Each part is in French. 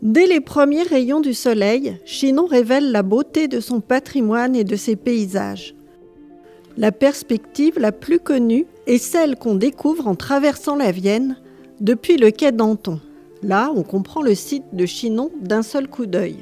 Dès les premiers rayons du soleil, Chinon révèle la beauté de son patrimoine et de ses paysages. La perspective la plus connue est celle qu'on découvre en traversant la Vienne depuis le quai d'Anton. Là, on comprend le site de Chinon d'un seul coup d'œil.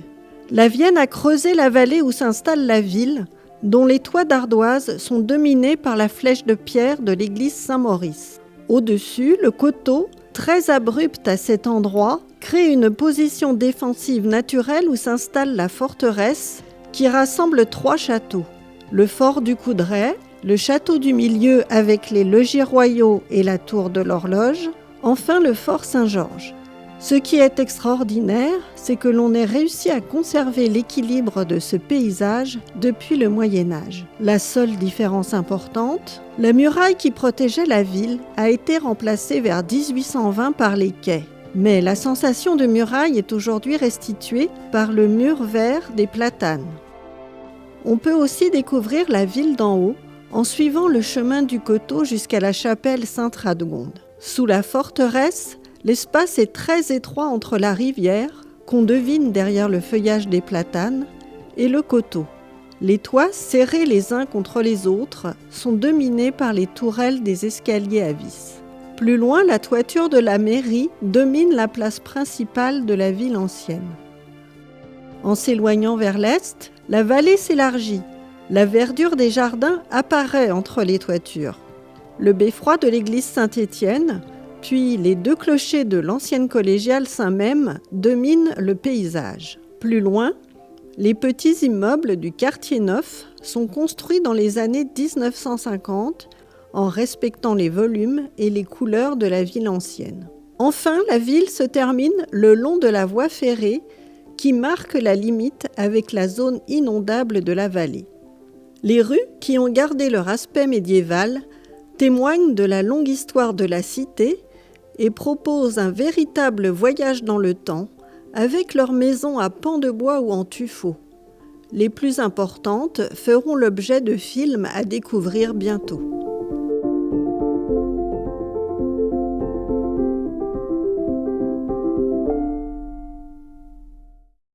La Vienne a creusé la vallée où s'installe la ville, dont les toits d'ardoise sont dominés par la flèche de pierre de l'église Saint-Maurice. Au-dessus, le coteau, très abrupt à cet endroit, crée une position défensive naturelle où s'installe la forteresse qui rassemble 3 châteaux. Le fort du Coudray, le château du Milieu avec les logis royaux et la tour de l'horloge, enfin le fort Saint-Georges. Ce qui est extraordinaire, c'est que l'on ait réussi à conserver l'équilibre de ce paysage depuis le Moyen-Âge. La seule différence importante, la muraille qui protégeait la ville a été remplacée vers 1820 par les quais. Mais la sensation de muraille est aujourd'hui restituée par le mur vert des platanes. On peut aussi découvrir la ville d'en haut en suivant le chemin du coteau jusqu'à la chapelle Sainte-Radegonde. Sous la forteresse, l'espace est très étroit entre la rivière, qu'on devine derrière le feuillage des platanes, et le coteau. Les toits, serrés les uns contre les autres, sont dominés par les tourelles des escaliers à vis. Plus loin, la toiture de la mairie domine la place principale de la ville ancienne. En s'éloignant vers l'est, la vallée s'élargit. La verdure des jardins apparaît entre les toitures. Le beffroi de l'église Saint-Étienne, puis les 2 clochers de l'ancienne collégiale Saint-Même dominent le paysage. Plus loin, les petits immeubles du quartier neuf sont construits dans les années 1950 en respectant les volumes et les couleurs de la ville ancienne. Enfin, la ville se termine le long de la voie ferrée qui marque la limite avec la zone inondable de la vallée. Les rues, qui ont gardé leur aspect médiéval, témoignent de la longue histoire de la cité et proposent un véritable voyage dans le temps avec leurs maisons à pans de bois ou en tuffeau. Les plus importantes feront l'objet de films à découvrir bientôt.